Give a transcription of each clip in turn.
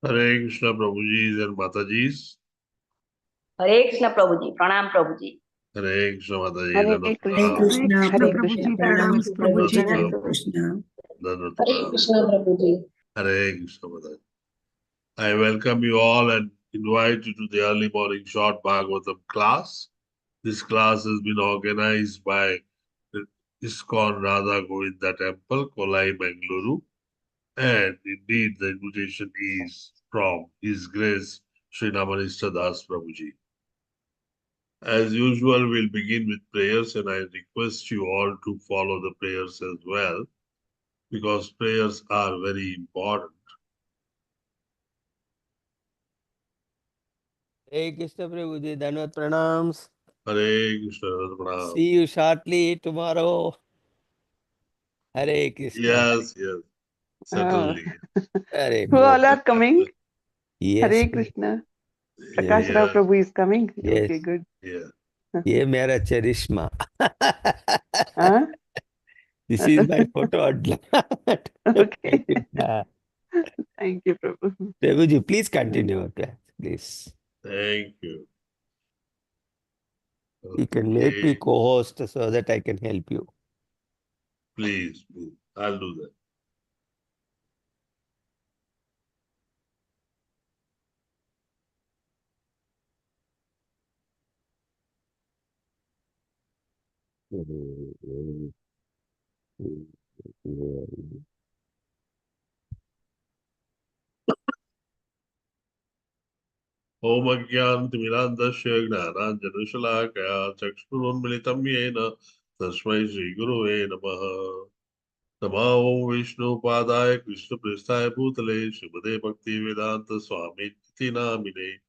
Hare Krishna Prabhuji and Mataji. Hare Krishna Prabhuji, Pranam Prabhuji. Hare Krishna Mataji. Hare Krishna, Hare Krishna, Pranam Prabhuji, Hare Krishna. Hare Krishna Prabhuji. Hare Krishna Mataji. I welcome you all and invite you to the early morning short Bhagavatam class. This class has been organized by the ISKCON Radha Govinda Temple, Kolai, Bengaluru. And indeed, the invitation is from His Grace Sri Namanista Das Prabhuji. As usual, we'll begin with prayers, and I request you all to follow the prayers as well, because prayers are very important. Hare Krishna Prabhuji, Dhanvat Pranams. Hare Krishna Pranam. See you shortly tomorrow. Hare Krishna. Yes, certainly. Hare Who all are coming? Yes. Hare Krishna. Prakash Rao Prabhu is coming. Yes. Okay, good. Yeah. ये मेरा चरिश्मा. Huh? This is my photo. Okay. Thank you, Prabhu. Prabhuji, please continue. Okay, please. Thank you. You can make me Okay. co-host so that I can help you. Please, I'll do that. Om Ajnanatimirandasya Gnananjanushalakaya Chakshurunmilitam Yena Tasmai Shri Guruve Namaha. Namo Om Vishnu Padaya Krishna Pristaya Bhutale Srimade Bhakti Vedanta Swami Titi Namine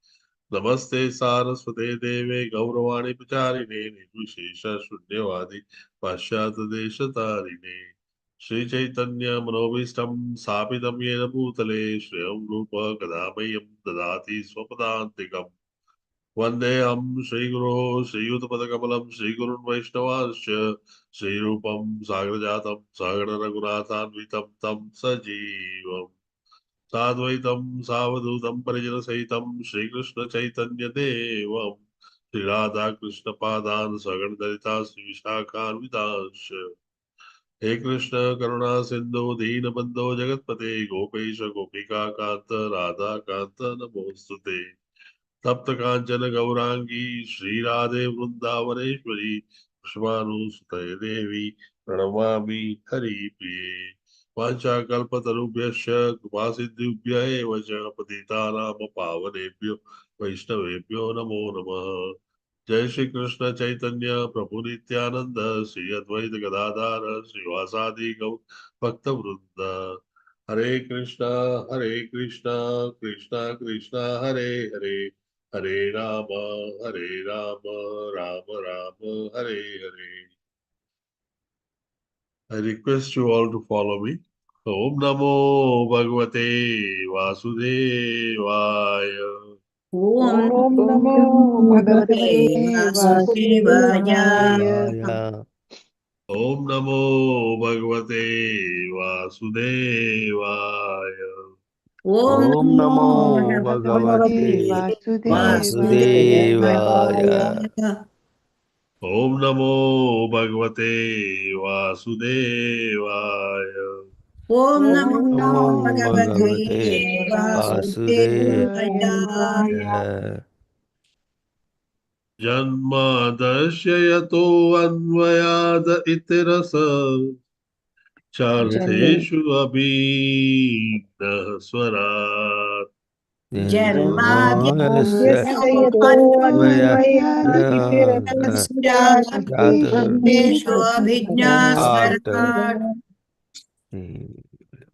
Namaste Saraswate Deve Gauravani Pacharine Nirvishesha Shunyavadi Pashyata Desha Tarine Shri Chaitanya Manobhistam Sapitam Yena Bhutale Shriyam Rupa Kadamayam Dadati Swapadantikam Vandeham Shri Guru Shri Yutapadakambalam Shri Gurun Vaishnavasya Shri Rupam Sagrajatam Sagra Raghunathanvitam Tam Sajivam Sadvaitam Savadutam Parijana Sahitam Shri Krishna Chaitanya Devam Shri Radha Krishna Padan Sagan Dalita Shri Vishakhan Vidansha He Krishna Karuna Sindhu Dina Bandho Jagatpate Gopesha Gopika Kanta Radha Kanta Namostute Tapta Kanchana Gaurangi Shri Radhe Vrindavaneshwari Krishmanu Sutaye Devi Pranamami Hari Priye Vancha Kalpatarubhyasya Krupasiddhubhya eva cha Patitanam Pavanebhyo Vaishnavebhyo Namo Namaha Jai Shri Krishna Chaitanya Prabhu Nityananda Shri Advaita Gadadhara Shri Vasadi Gaur Bhakta Vrinda Hare Krishna Krishna Krishna Hare Hare Hare Rama, Rama Rama, Hare Hare. I request you all to follow me. Om Namo Bhagavate Vasudevaya. Om Namo Bhagavate Vasudevaya. Om Namo Bhagavate Vasudevaya. Om Namo Bhagavate Vasudevaya. Om Namo Bhagavate Vasudevaya. Om Namo Bhagavate Vasudevaya. Janmadasya yato anvayada itirasa chartheshu abhinah swarat. Janmadhyasya abhijnaswarat.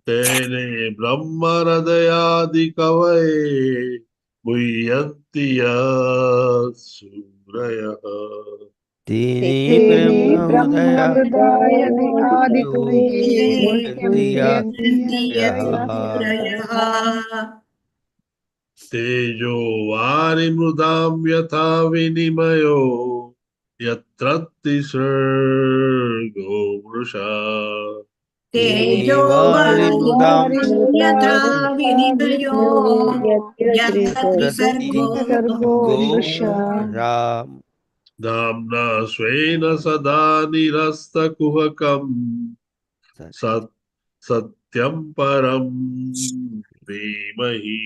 तेने ब्रह्महृदयादि कवये मुह्यन्ति सूरयः Dini तेने Brahma ब्रह्महृदाय आदिकवये Udaya मुह्यन्ति Yaha सूरयः तेजो वारिमृदां यथा विनिमयो यत्र तिसर्गो वृषा Dini तेजो Vari Mudam वायुं यथा विनिमयो यत्र Rati सर्गो Go मृषा Ram धाम्ना स्वेन सदा निरस्तकुहकम् सत् सत्यं परं धीमहि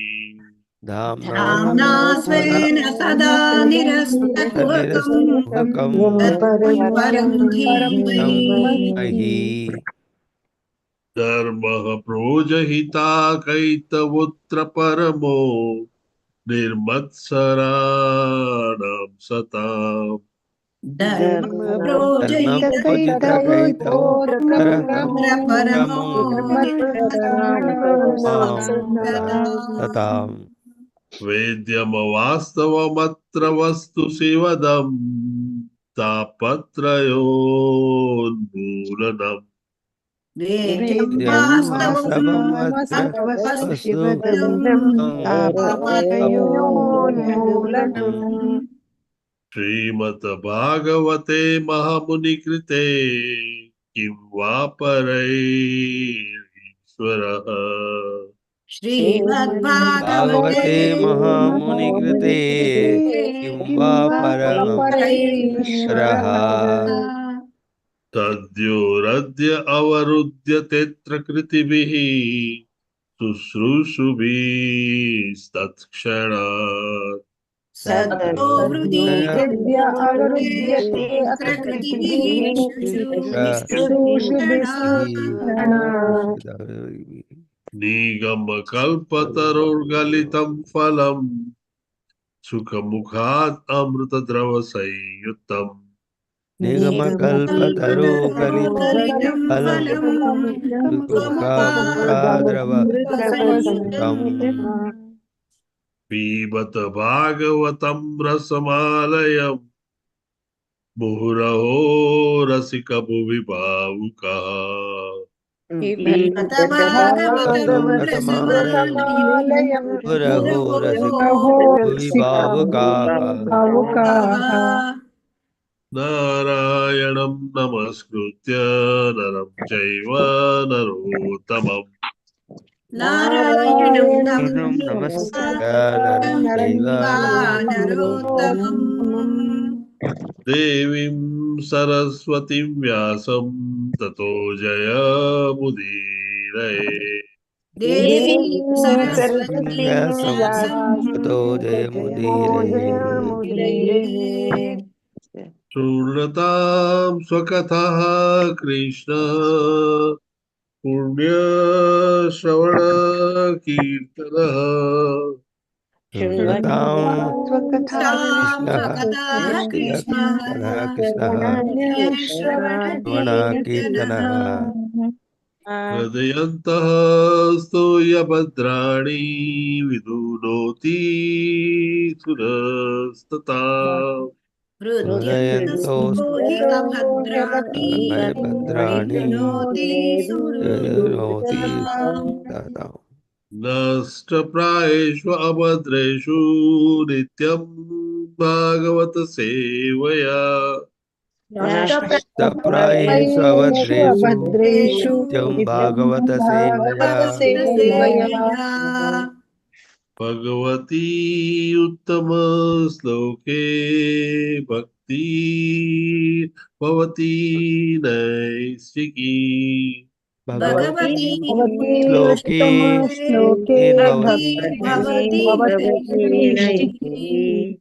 Dhamna धाम्ना Sada स्वेन सदा निरस्तकुहकम् Nirasthakam सत्यं परं धीमहि Mahi धर्मः प्रोजहिता कैतवोऽत्र परमो निर्मत्सराणां सताम् धर्म Dharma प्रोजहित Pujita Kaita Uttara तत्र परमो Pramo Satam वेद्यमवास्तवमत्र वस्तु शिवदम् तापत्रयोन्मूलनम् वेद्यं Yam वास्तवम् Vasavam Vatra अत्वस्तु Vastu तापत्रयोन्मूलनम् श्रीमद्भागवते महामुनिकृते किं वा परैरीश्वरः श्रीमद्भागवते Bhagavate Mahamuni Krite किं Kimva वा Paramam परैरीश्वरः Raha तद्योरद्य अवरुद्य तेऽत्र कृतिभिः शुश्रूषुभिस्तत्क्षणात् सद्यो हृदि Satyavruddhaya हृद्य अवरुध्यते अवरुध्यते अत्र प्रकृतिभिः कृतिभिः शुश्रूषुभिस्तक्षणात् निगमकल्पतरुर्गलितं फलम् सुखमुखात् अमृतद्रवसंयुतम् Nigamakalpataru Galitam कल्पतरुगलितं Phalam फलम् Sukhamukadrava सुखमुखादृतवसंयुतम् Tam पिबत भागवतं रसमालयम् मुहुरहो रसिकभुवि भावुकः पिबत भागवतं Ramatam रसमालयं रसमालयं Puraho मुहुरहो Rasik रहो Vibhavakaha भावुकाः नारायणं नमस्कृत्य नरं चैव नरोत्तमम् नारायणं Enam Namaskara Naram Chaiva नरोत्तमम् देवीं सरस्वतीं व्यासं ततो जयमुदीरये देवी सरस्वती Vyasam व्यासं Tato Jayamudire शृण्वतां स्वकथः कृष्ण पुण्यश्रवणकीर्तनः Shunnatam स्वकथा तां Krishna स्वकथाः Krishna Radha Krishna Vana पुण्यश्रवणकीर्तनः Kirtana हृदयन्तः स्तूयभद्राणि विदुनोति सुरस्तथा Udayantos हृद्यन्तस्तो हि अभद्राणि Bhadrani विरुणोति Roti सुहृदस्ताम् Tata नष्टप्रायेषु अभद्रेषु नित्यं भागवत सेवया Taprayesu नष्टप्रायेषु Avadresu अभद्रेषु Nityam नित्यं Bhagavata भागवत Sevaya सेवया भगवती उत्तमश्लोके भक्ति भवती नैष्टिकी भगवती भवति उत्तमश्लोके उत्तमश्लोके भक्तिर्भवति भक्तिर्भवति नैष्टिकी नैष्टिकी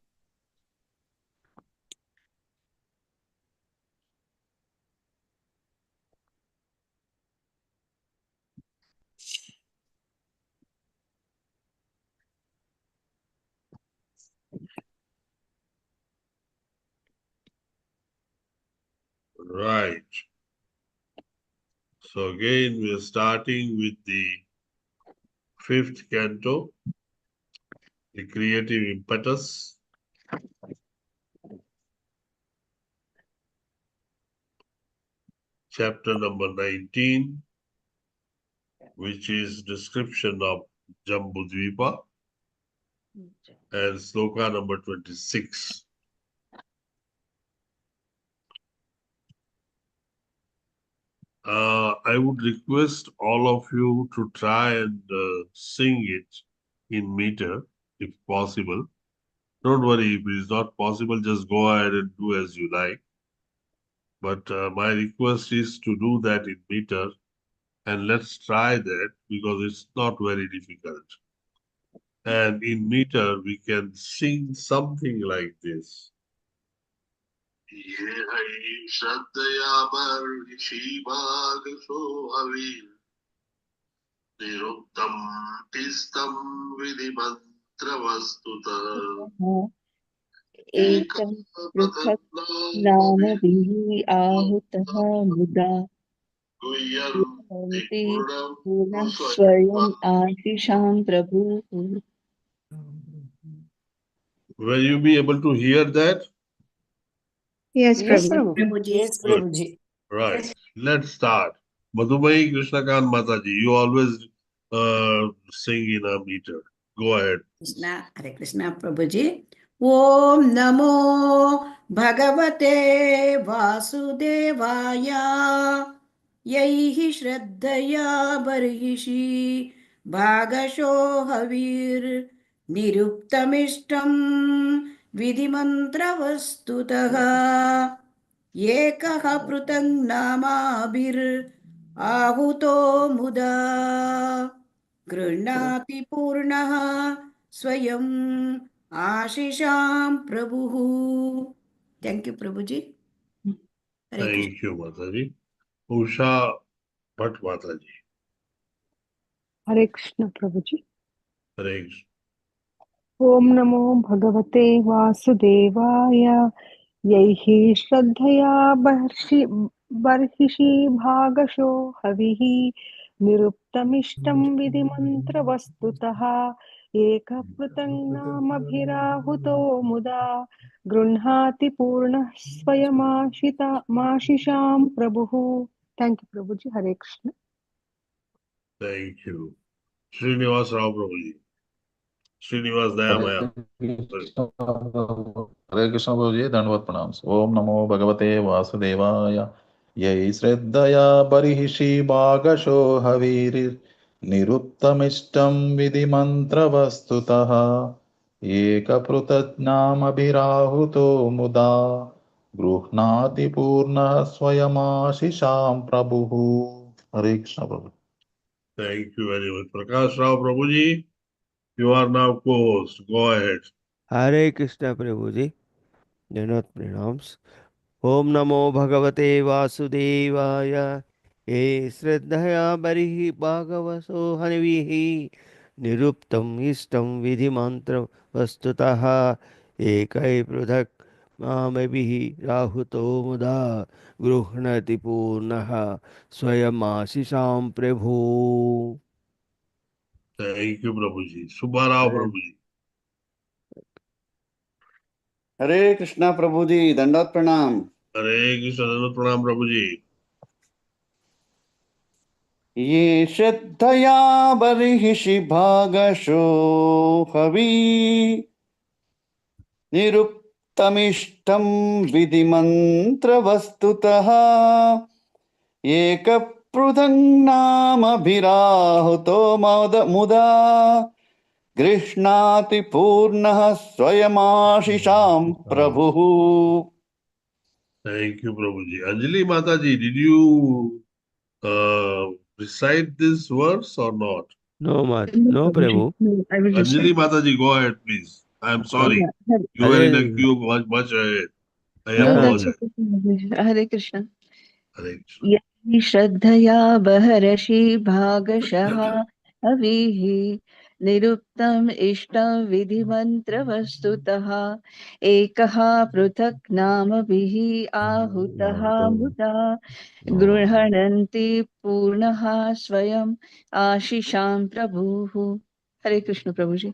Right. So again, we are starting with the 5th canto, the creative impetus. Chapter number 19, which is description of Jambudvipa, and sloka number 26. I would request all of you to try and sing it in meter, if possible. Don't worry, if it is not possible, just go ahead and do as you like. But my request is to do that in meter, and let's try that because it's not very difficult. And in meter, we can sing something like this. ये है श्रद्धयामर ऋषिभागसो अवीर निरुक्तं तिस्तं विधिमन्त्रवस्तुतः एकं पृथक् नामभिः आहूतः मुदा गृह्णन्ति पुनः स्वयम् आशिषां प्रभुः. Will you be able to hear that? Yes, Yes, Prabhu. Prabhuji. Yes, Good. Prabhuji. Right. Let's start. Madhumai Krishnakant Mataji, you always sing in a meter. Go ahead. Krishna, Hare Krishna, Prabhuji. Om Namo Bhagavate Vasudevaya Yaihi Shraddhaya Barhishi Bhagasho Havir Niruptamishtam Vidimantravastutaha Yekaha Prutang Namabhir Ahuto Muda गृह्णाति पूर्णः स्वयं आशीषां प्रभुः. Thank you, Prabhuji. Hare Krishna. Thank you, Mataji. Usha Bhatt Mataji. Hare Krishna Prabhu ji. Hare Krishna. ओम नमो भगवते वासुदेवाय यैः श्रद्धया बर्हिषि भागशो हविः निरुक्तमिष्टं विधिमन्त्रवस्तुतः एकपृतं नामभिराहुतो मुदा गृह्णाति पूर्णः स्वयमाशिषां प्रभुः. Thank you Prabhu ji. Hare Krishna. Thank you. Srinivas Rao Prabhuji. Srinivas Dayamaya. Hare Krishna Prabhu ji. दंडवत प्रणाम. ओम नमो भगवते वासुदेवाय ये श्रद्धया बर्हिषि भागशो हवीर्निरुक्तमिष्टं विधिमन्त्रवस्तुतः एकपृथग्नामभिराहुतो मुदा गृह्णाति पूर्णः स्वयमाशिषां प्रभुः. हरे कृष्ण प्रभु. Thank you very much. Prakash Rao Prabhuji, you are now co-host. Go ahead. Hare Krishna Prabhuji. Janat pranams. Om Namo Bhagavate Vasudevaya. Ye Shraddhaya Barihi Bhagavaso Hanivihi Niruptam Ishtam Vidhi Mantra Vastutaha Ekai Pradhak Mamabihi Rahuto Muda Gruhnati Purnaha Swayamashisham Prabhu. Thank you, Prabhuji. Subbarao Prabhuji. हरे कृष्णा प्रभु जी. दंडवत प्रणाम. Hare Krishna Dandavat Pranam Prabhuji. ये श्रद्धया बर्हिषि भागशो हवी निरुक्तमिष्टं विधिमन्त्रवस्तुतः एकपृथं नामभिराहुतो मुदा गृह्णाति पूर्णः स्वयमाशिषां प्रभुः. Thank you, Prabhuji. Anjali Mataji, did you recite this verse or not? No, no Prabhu. No, I will Anjali recite. Mataji, go ahead, please. I am sorry. Yeah, Hare- You were in a Hare queue much ahead. I No, that's apologize. okay. Hare Krishna. Hare Krishna. यदि श्रद्धया बहर्षि भागशः हविः निरुक्तम् इष्टं विधिमन्त्रवस्तुतः एकः पृथक् नामभिः आहूतः मुदा गृह्णन्ति पूर्णः स्वयम् आशिषां प्रभुः। हरे कृष्ण प्रभु जी।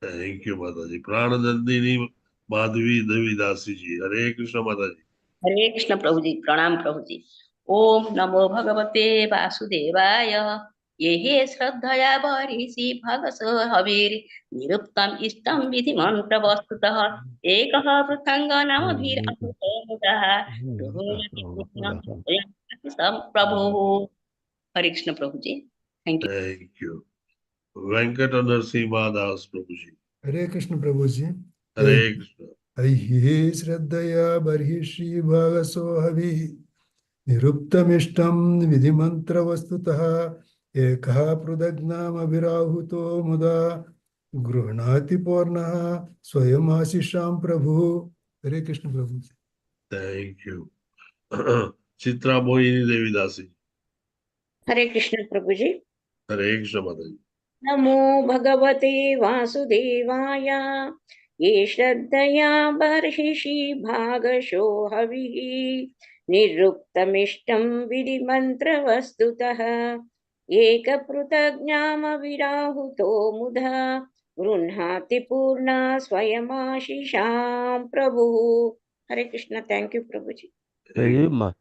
Thank you, Mataji. Pranadandini Madhvi Devidasi ji. Hare Krishna Mataji. हरे कृष्ण प्रभु जी, प्रणाम प्रभु जी। ओम नमो भगवते वासुदेवाय। ये हे श्रद्धया बर्हिषि भगसो हविर् निरुक्तम इष्टम विधि मंत्र वस्तुतः एकः पृथङ्गनामभिरअहुतो मुदः गृह्णन्ति पूर्णं स्वयं प्रभुः। Hare Krishna Prabhu ji, thank you. Thank you. Venkata Narasimha Das Prabhuji. Hare Krishna Prabhu ji. Hare Krishna. ऐहि श्रद्धया बर्हिषि भागसो हवि निरुक्तमिष्टं विधिमन्त्रवस्तुतः एकः पृथग्नामभिराहुतो मुदा गृह्णाति पूर्णः स्वयमाशिषां प्रभु। हरे कृष्ण प्रभु जी। Thank you. Chitra Mohini Devidasi. Hare Krishna Prabhu ji. Hare Krishna Mataji. नमो भगवते वासुदेवाय। ये श्रद्धया बर्हिषि भागशो हविः निरुक्तमिष्टं विधिमन्त्रवस्तुतः एकपृथग्नामविराहुतो मुधा गृह्णाति पूर्णा स्वयमाशिषां प्रभुः। हरे कृष्ण, थैंक यू प्रभु जी।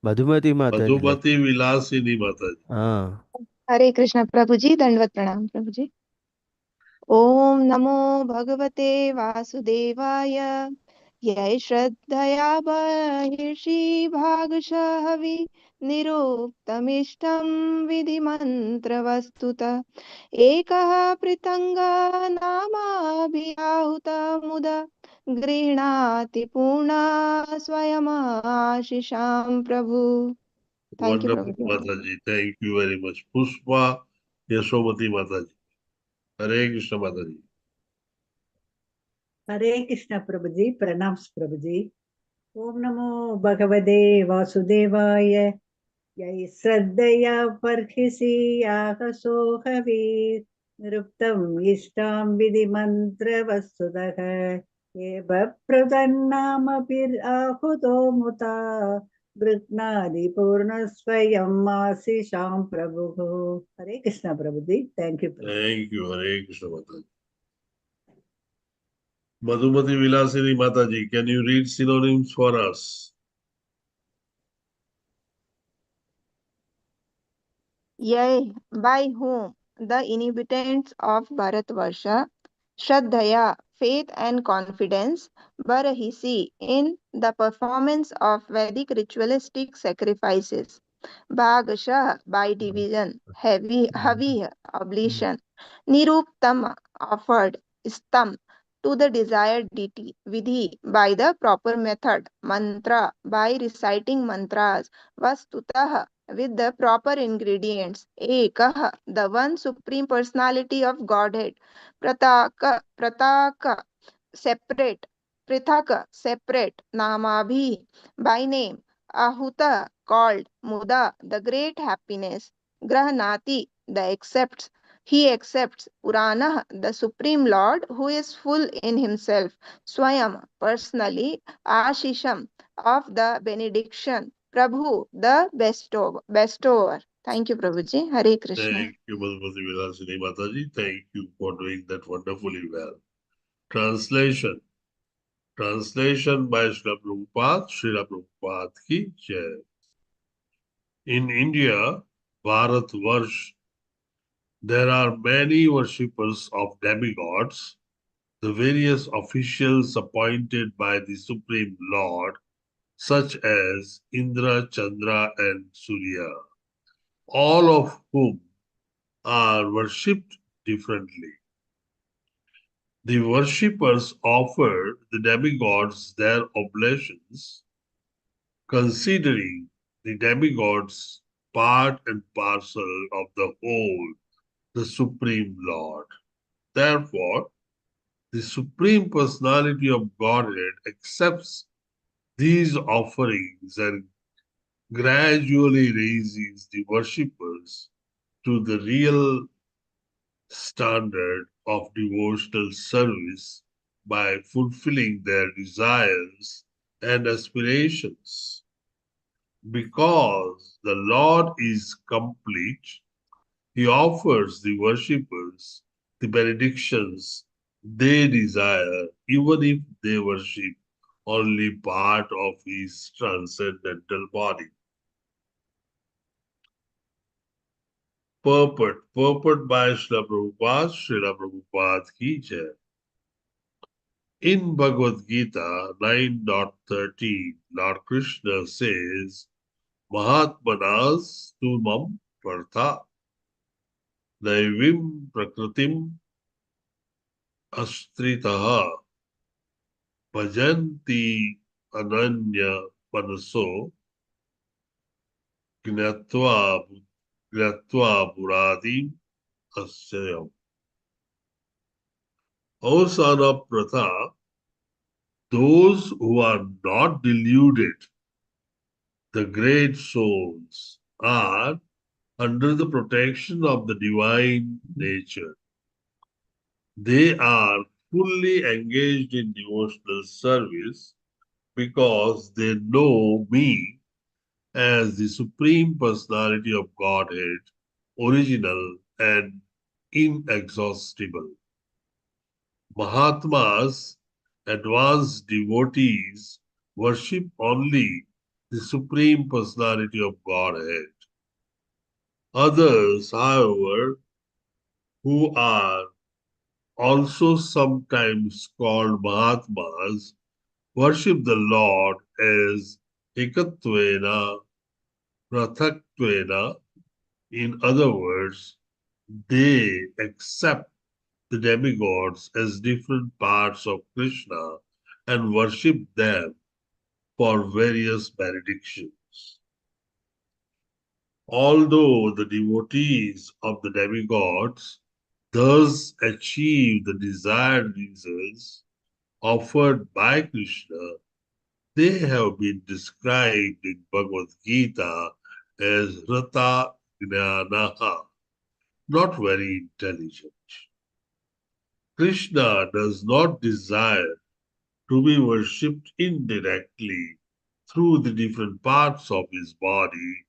मधुमती माता जी। Madhumati Vilasini Mataji. हाँ, हरे कृष्ण प्रभु जी, दंडवत प्रणाम प्रभु जी। ओम नमो भगवते वासुदेवाय। ये श्रद्धया बर्हिषि भागशः हवि निरुक्तमिष्टं विधिमन्त्रवस्तुतः एकः पृथङ्गनामाभिआहुतमुदा गृह्णाति पूर्णा स्वयमाशिषां प्रभु। Thank you Prabhu Wonderful ji. Mataji. Thank you very much. Pushpa Yashomati Mataji. Hare Krishna Mataji. हरे कृष्ण प्रभु जी, प्रणाम प्रभु जी। ओम नमो भगवते वासुदेवाय। यै श्रद्धया बर्हिषि आकशो हवीर् निरुक्तम् इष्टां विधिमन्त्रवस्तुतः ये बप्रदन्नामभिराहुतो मुता गृह्णाति पूर्णस्वयम् आशिषां प्रभुः। Hare Krishna Prabhu ji, thank you Prabhu. Thank you. Hare Krishna Mataji. Madhumati Vilasini Mataji, can you read synonyms for us? Yea, by whom the inhabitants of Bharatvarsha, Shraddhaya, faith and confidence, Barahisi, in the performance of Vedic ritualistic sacrifices, Bhagasha, by division, Havi, oblation, Niruptama, offered, Stam, to the desired deity, Vidhi, by the proper method, Mantra, by reciting mantras, Vastutah, with the proper ingredients. Ekah, the one supreme personality of Godhead. Prataka, separate. Prithaka, separate. Namabhi, by name. Ahuta, called. Muda, the great happiness. Grahanati, the accepts. He accepts. Purana, the supreme Lord who is full in himself. Swayam, personally. Ashisham, of the benediction. Prabhu, the bestower. Thank you, Prabhuji. Hare Krishna. Thank you, Madhumati Vilasini Mataji. Thank you for doing that wonderfully well. Translation. Translation by Srila Prabhupada, Srila Prabhupada ki Jai. In India, Bharatvarsh, there are many worshippers of demigods, the various officials appointed by the Supreme Lord, such as Indra, Chandra, and Surya, all of whom are worshipped differently. The worshippers offer the demigods their oblations, considering the demigods part and parcel of the whole, the Supreme Lord. Therefore, the Supreme Personality of Godhead accepts these offerings and gradually raises the worshippers to the real standard of devotional service by fulfilling their desires and aspirations. Because the Lord is complete, He offers the worshippers the benedictions they desire, even if they worship only part of His transcendental body. Purport by Srila Prabhupada ki Jai. In Bhagavad Gita 9.13, Lord Krishna says, Mahatmanas tumam partha daivim prakritim astritaha bhajanti ananya panaso gnatva buradim asyayam. O son of Pratha, those who are not deluded, the great souls, are under the protection of the divine nature. They are fully engaged in devotional service because they know me as the Supreme Personality of Godhead, original and inexhaustible. Mahatmas, advanced devotees, worship only the Supreme Personality of Godhead. Others, however, who are also sometimes called Mahatmas, worship the Lord as Ekatvena, Prathaktvena. In other words, they accept the demigods as different parts of Krishna and worship them for various benedictions. Although the devotees of the demigods thus achieve the desired results offered by Krishna, they have been described in Bhagavad Gita as Rata Gnanaha, not very intelligent. Krishna does not desire to be worshipped indirectly through the different parts of his body.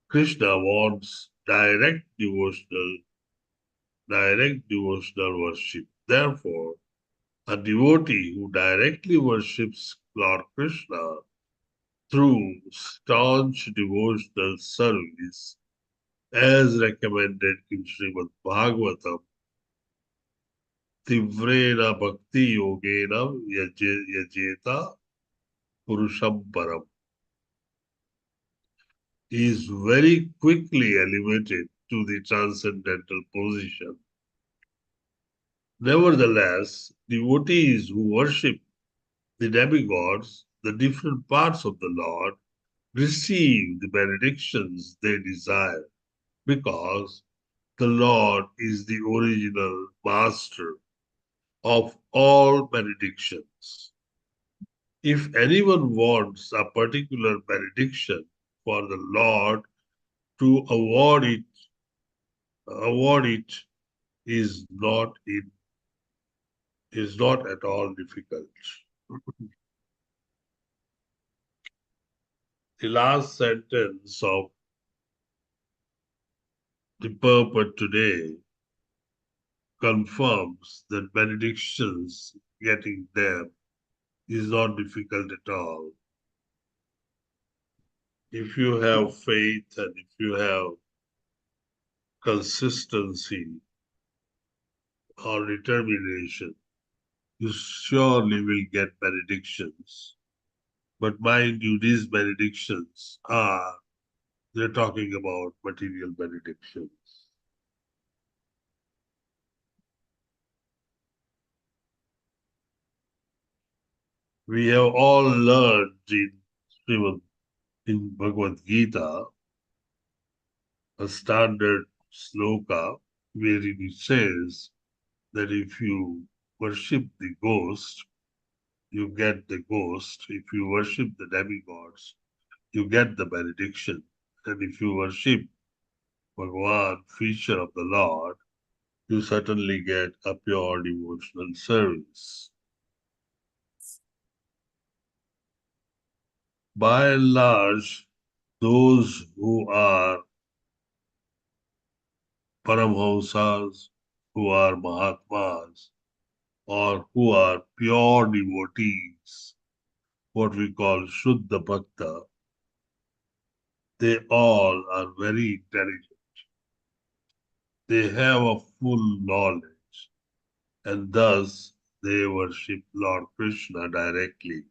Krishna wants direct devotional worship. Therefore, a devotee who directly worships Lord Krishna through staunch devotional service, as recommended in Srimad Bhagavatam, Tivrena Bhakti Yogena Yajeta Purusham Param, is very quickly elevated to the transcendental position. Nevertheless, devotees who worship the demigods, the different parts of the Lord, receive the benedictions they desire because the Lord is the original master of all benedictions. If anyone wants a particular benediction for the Lord to award it is not at all difficult. The last sentence of the purport today confirms that benedictions, getting them, is not difficult at all. If you have faith and if you have consistency or determination, you surely will get benedictions. But mind you, these benedictions they're talking about material benedictions. We have all learned in Bhagavad Gita a standard sloka wherein it says that if you worship the ghost, you get the ghost. If you worship the demigods, you get the benediction. And if you worship Bhagavan, feature of the Lord, you certainly get a pure devotional service. By and large, those who are Paramhamsas, who are Mahatmas, or who are pure devotees, what we call Shuddha Bhakta, they all are very intelligent. They have a full knowledge, and thus they worship Lord Krishna directly.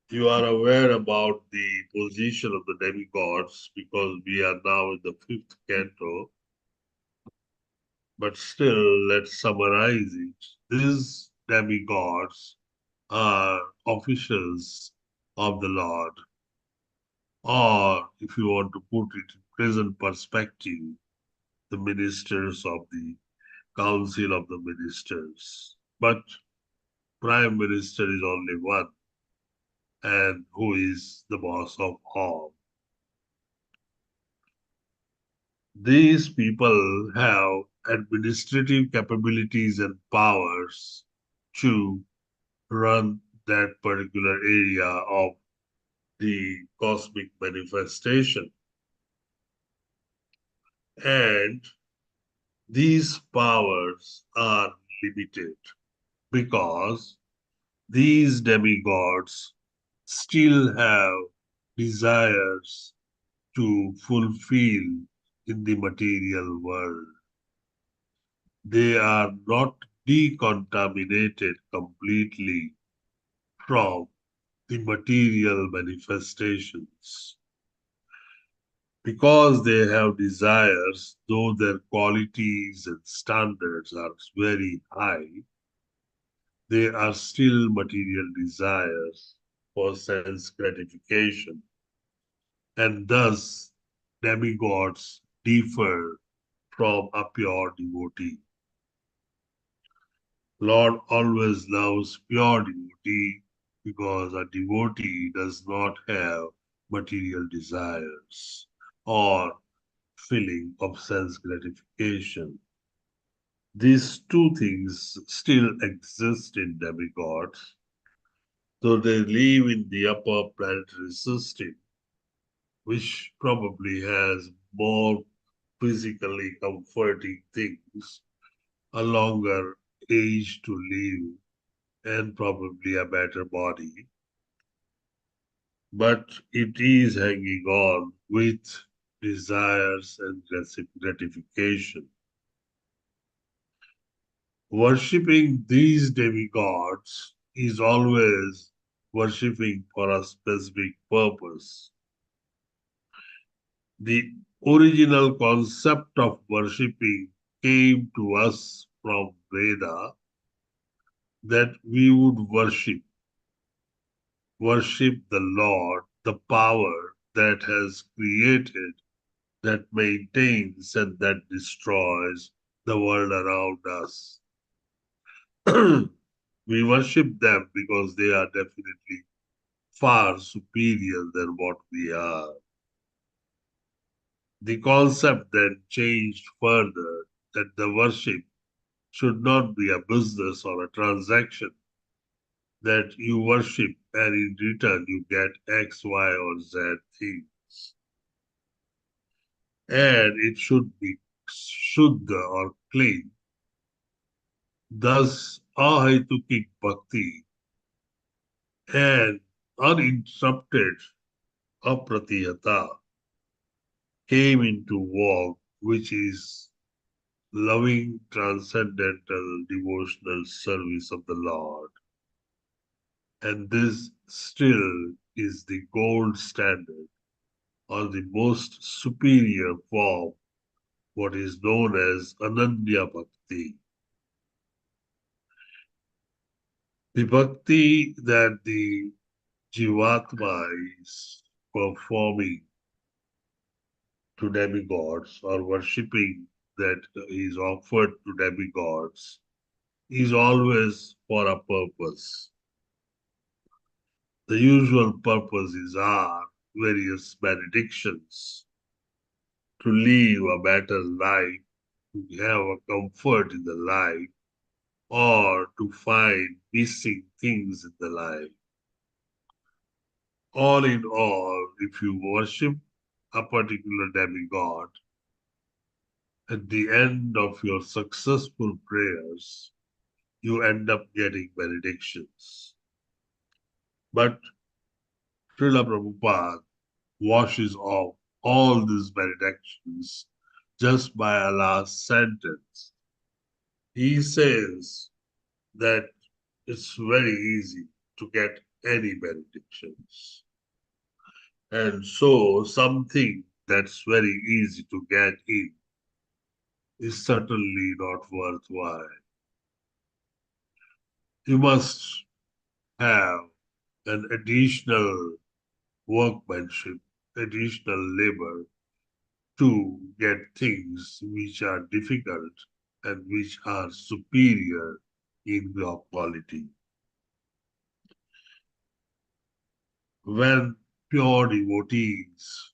You are aware about the position of the demigods because we are now in the 5th canto, but still, let's summarize it. These demigods are officials of the Lord, or if you want to put it in present perspective, the ministers of the Council of the Ministers. But Prime Minister is only one, and who is the boss of all. These people have administrative capabilities and powers to run that particular area of the cosmic manifestation. And these powers are limited because these demigods still have desires to fulfill in the material world. They are not decontaminated completely from the material manifestations. Because they have desires, though their qualities and standards are very high, they are still material desires for sense gratification. And thus, demigods differ from a pure devotee. Lord always loves pure devotee because a devotee does not have material desires or feeling of sense gratification. These two things still exist in demigods, though they live in the upper planetary system, which probably has more physically comforting things, a longer age to live, and probably a better body. But it is hanging on with desires and gratification. Worshipping these demigods is always worshipping for a specific purpose. The original concept of worshipping came to us from Veda, that we would worship the Lord, the power that has created, that maintains, and that destroys the world around us. We worship them because they are definitely far superior than what we are. The concept then changed further that the worship should not be a business or a transaction, that you worship and in return you get X, Y, or Z things. And it should be Shuddha or clean. Thus, ahetukik bhakti and uninterrupted apratihata came into vogue, which is loving transcendental devotional service of the Lord. And this still is the gold standard or the most superior form, what is known as Ananya Bhakti. The bhakti that the Jivatma is performing to demigods or worshipping that is offered to demigods is always for a purpose. The usual purposes are various benedictions, to live a better life, to have a comfort in the life, or to find missing things in the life. All in all, if you worship a particular demigod, at the end of your successful prayers, you end up getting benedictions. But Srila Prabhupada washes off all these benedictions just by a last sentence. He says that it's very easy to get any benedictions. And so something that's very easy to get in is certainly not worthwhile. You must have an additional workmanship, additional labor to get things which are difficult and which are superior in your quality. When pure devotees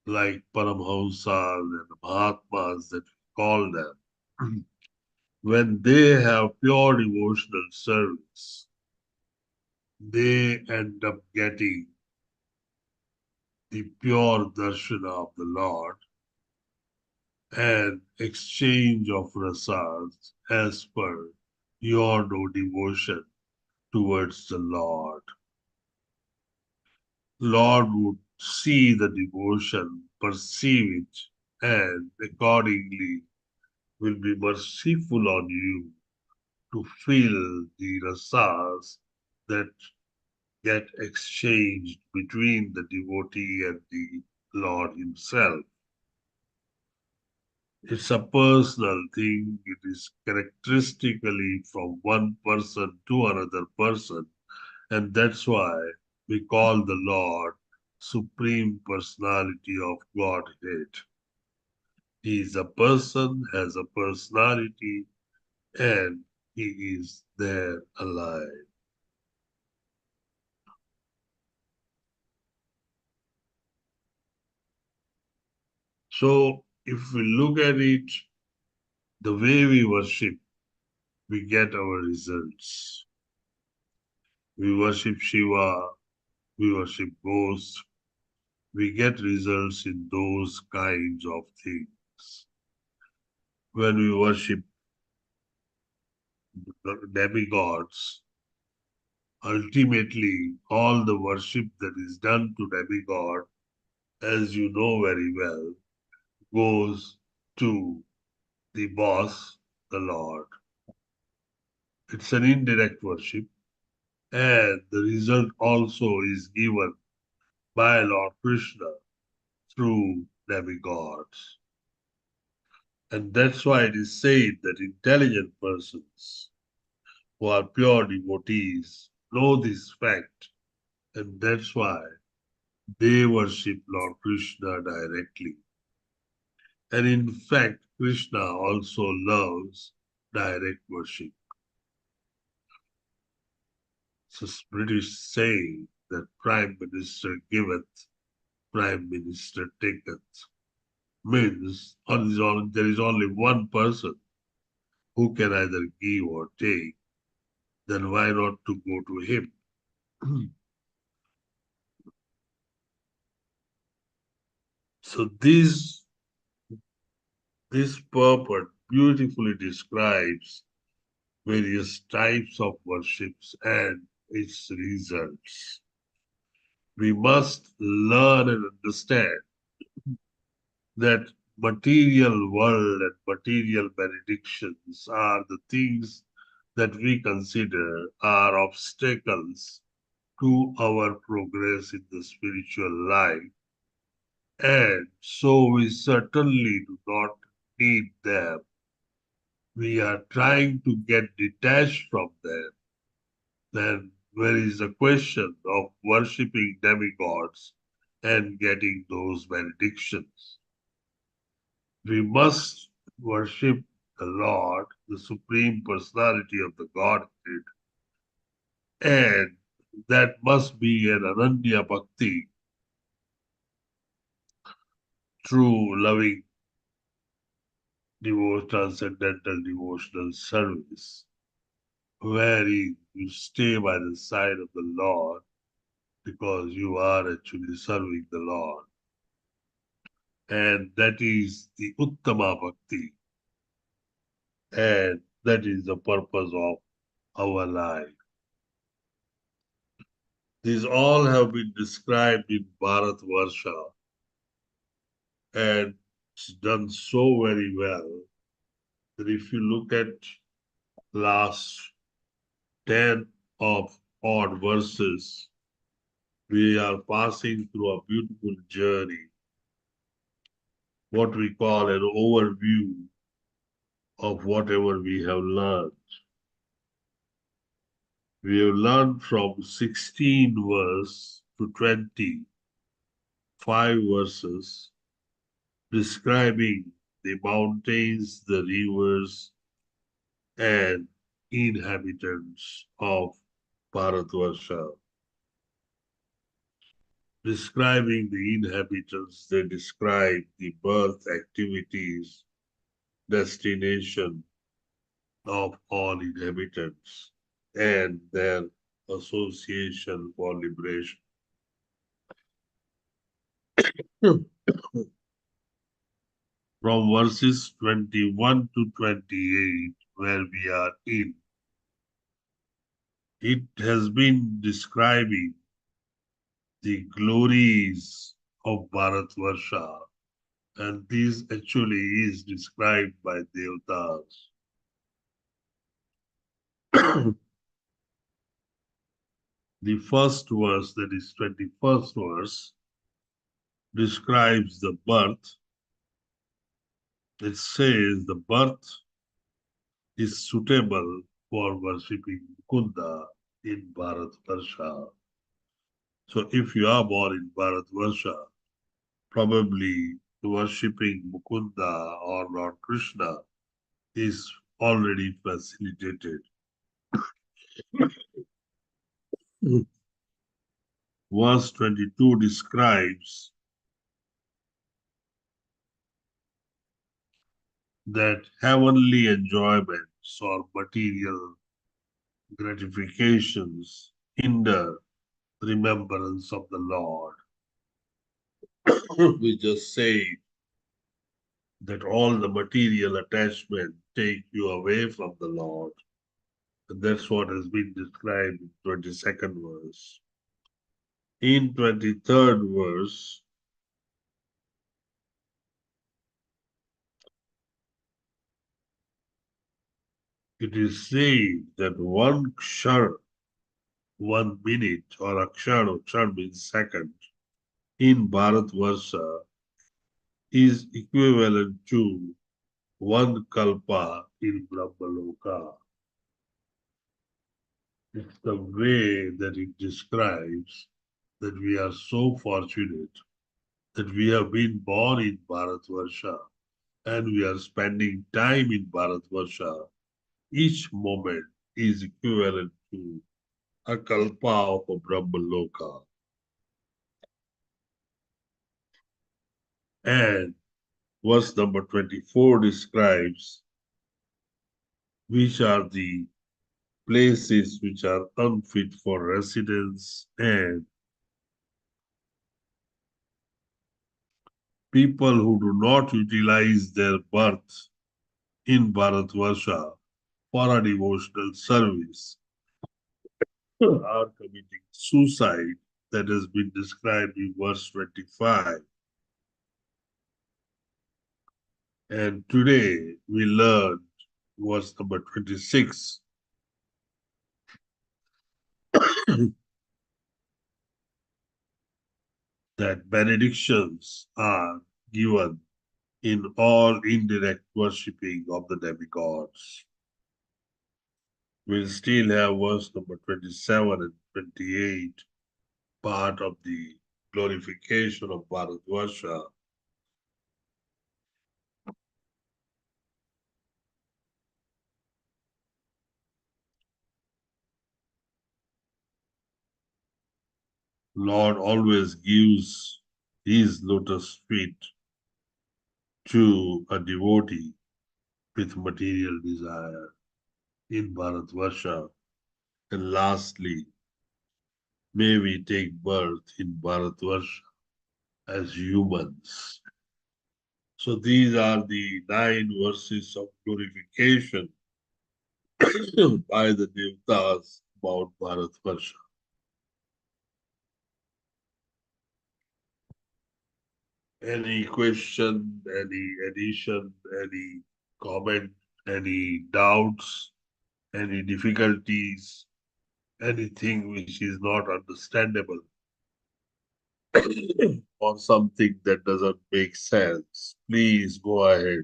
like Paramhamsas and Mahatmas that we call them, when they have pure devotional service, they end up getting the pure darshan of the Lord and exchange of rasas as per your devotion towards the Lord. Lord would see the devotion, perceive it, and accordingly will be merciful on you to feel the rasas that get exchanged between the devotee and the Lord Himself. It's a personal thing. It is characteristically from one person to another person. And that's why we call the Lord Supreme Personality of Godhead. He is a person, has a personality, and He is there alive. So if we look at it, the way we worship, we get our results. We worship Shiva, we worship ghosts, we get results in those kinds of things. When we worship the demigods, ultimately all the worship that is done to demigod, as you know very well, goes to the boss, the Lord. It's an indirect worship, and the result also is given by Lord Krishna through demigods. And that's why it is said that intelligent persons who are pure devotees know this fact, and that's why they worship Lord Krishna directly. And in fact, Krishna also loves direct worship. It's a British saying that Prime Minister giveth, Prime Minister taketh. Means there is only one person who can either give or take, then why not to go to him? So this purport beautifully describes various types of worships and its results. We must learn and understand that material world and material benedictions are the things that we consider are obstacles to our progress in the spiritual life. And so we certainly do not need them. We are trying to get detached from them. Then there is a question of worshipping demigods and getting those benedictions. We must worship the Lord, the Supreme Personality of the Godhead, and that must be an Ananya Bhakti. true loving transcendental devotional service, wherein you stay by the side of the Lord because you are actually serving the Lord. And that is the Uttama Bhakti. And that is the purpose of our life. These all have been described in Bharatvarsha and it's done so very well that if you look at last 10 of odd verses, we are passing through a beautiful journey, what we call an overview of whatever we have learned. We have learned from 16 verse to 25 verses describing the mountains, the rivers, and inhabitants of Bharatvarsha. Describing the inhabitants, they describe the birth, activities, destination of all inhabitants and their association for liberation. From verses 21 to 28, where we are in, it has been describing the glories of Bharatvarsha, and this actually is described by Devatas. The first verse, that is 21st verse, describes the birth. It says the birth is suitable for worshipping Mukunda in Bharatvarsha. So if you are born in Bharatvarsha, probably worshipping Mukunda or Lord Krishna is already facilitated. Verse 22 describes that heavenly enjoyments or material gratifications hinder remembrance of the Lord. We just say that all the material attachment take you away from the Lord. And that's what has been described in 22nd verse. In 23rd verse, it is said that one kshar, 1 minute, or akshar means second, in Bharatvarsha is equivalent to 1 kalpa in Brahmaloka. It's the way that it describes that we are so fortunate that we have been born in Bharatvarsha and we are spending time in Bharatvarsha. Each moment is equivalent to a kalpa of a Brahmaloka. And verse number 24 describes which are the places which are unfit for residence and people who do not utilize their birth in Bharatvarsha for a devotional service are committing suicide, that has been described in verse 25. And today we learned verse number 26. That benedictions are given in all indirect worshipping of the demigods. We'll still have verse number 27 and 28, part of the glorification of Bharatvarsha. Lord always gives his lotus feet to a devotee with material desire in Bharatvarsha. And lastly, may we take birth in Bharatvarsha as humans. So these are the 9 verses of glorification by the Devtas about Bharatvarsha. Any question, any addition, any comment, any doubts, any difficulties, anything which is not understandable, or something that doesn't make sense, please go ahead.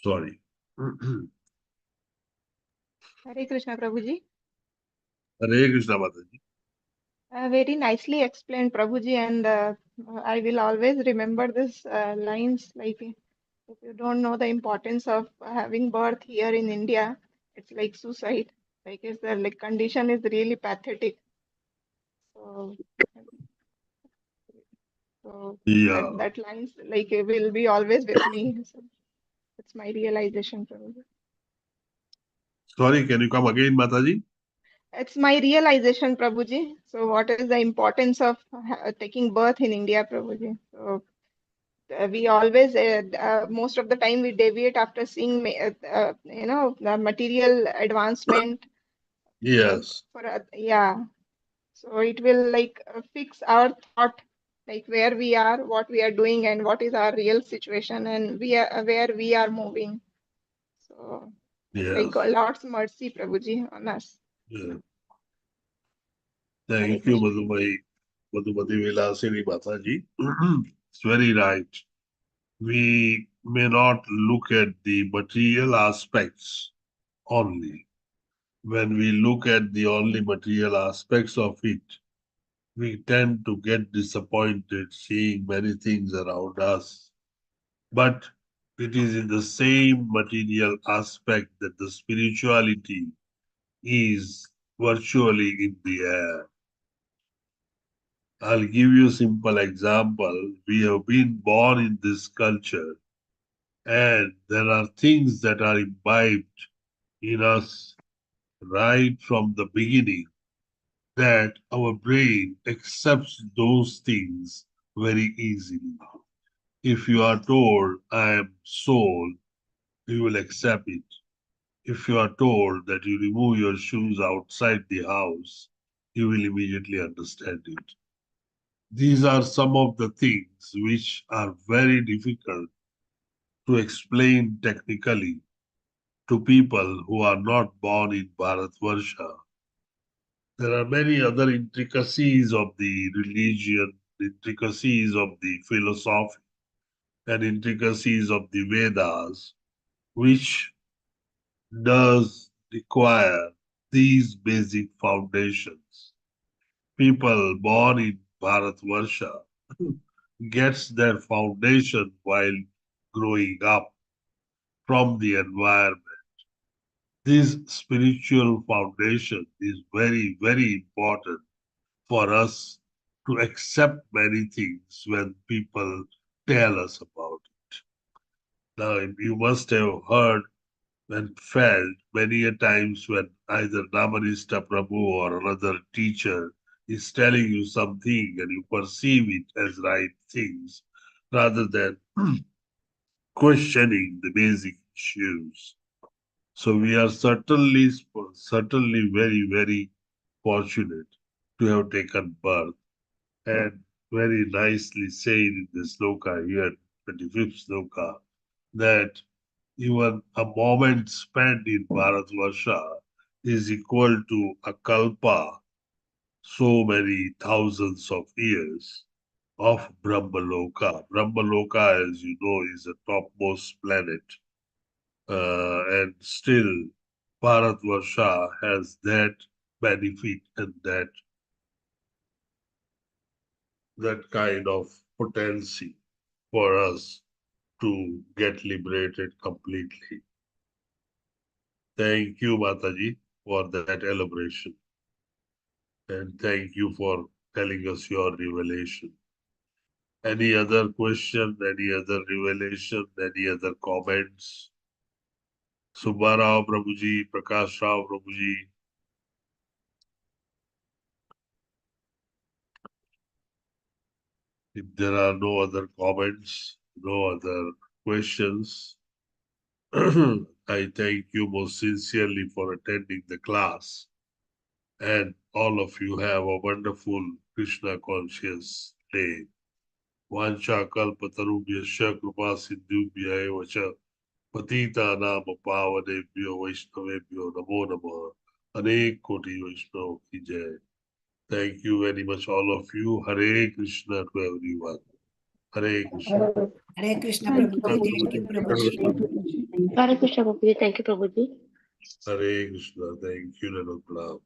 Sorry. Hare Krishna, Prabhuji. Hare Krishna Mataji. Very nicely explained, Prabhuji, and I will always remember this lines. Like, if you don't know the importance of having birth here in India, it's like suicide. Like, it's the like condition is really pathetic. So, Yeah. that lines like will be always with me. So it's my realization, Prabhuji. Sorry, can you come again, Mataji? It's my realization, Prabhuji. So, what is the importance of taking birth in India, Prabhuji? So, we always, most of the time, we deviate after seeing, the material advancement. Yes. Yeah. So, it will like fix our thought, like where we are, what we are doing, and what is our real situation, and where we are moving. So, it's like Yes. Lord's mercy, Prabhuji, on us. Yeah. Hare Thank you, Krishna. Madhumati Vilasini Mataji. It's very right. We may not look at the material aspects only. When we look at the only material aspects of it, we tend to get disappointed seeing many things around us. But it is in the same material aspect that the spirituality is virtually in the air. I'll give you a simple example. We have been born in this culture, and there are things that are imbibed in us right from the beginning that our brain accepts those things very easily. If you are told, I am soul, you will accept it. If you are told that you remove your shoes outside the house, you will immediately understand it. These are some of the things which are very difficult to explain technically to people who are not born in Bharatvarsha. There are many other intricacies of the religion, intricacies of the philosophy, and intricacies of the Vedas, which does require these basic foundations. People born in Bharatvarsha gets their foundation while growing up from the environment. This spiritual foundation is very, very important for us to accept many things when people tell us about it. Now, you must have heard and felt many a times when either Namanista Prabhu or another teacher is telling you something and you perceive it as right things rather than questioning the basic issues. So we are certainly very, very fortunate to have taken birth, and very nicely said in the sloka here, 25th sloka, that even a moment spent in Bharatvarsha is equal to a kalpa, so many thousands of years of Brahmaloka. Brahmaloka, as you know, is the topmost planet. And still, Bharatvarsha has that benefit and that kind of potency for us to get liberated completely. Thank you, Mataji. for that elaboration. And thank you for telling us your revelation. Any other question, any other revelation, any other comments? Subbarao Prabhuji, Prakash Rao Prabhuji. If there are no other comments, no other questions, I thank you most sincerely for attending the class. And all of you have a wonderful Krishna conscious day. Vancha kalpatarubhyasya kripa sindhubhya eva cha patita nama pavanebhyo vaishnavebhyo namo namah. Anek koti Vaishnav ki jai. Thank you very much, all of you. Hare Krishna to everyone. Hare Krishna. Hare Krishna Prabhuji. Thank you, Prabhuji. Hare Krishna Prabhuji. Thank you, Prabhuji. Hare Krishna. Thank you, Lord.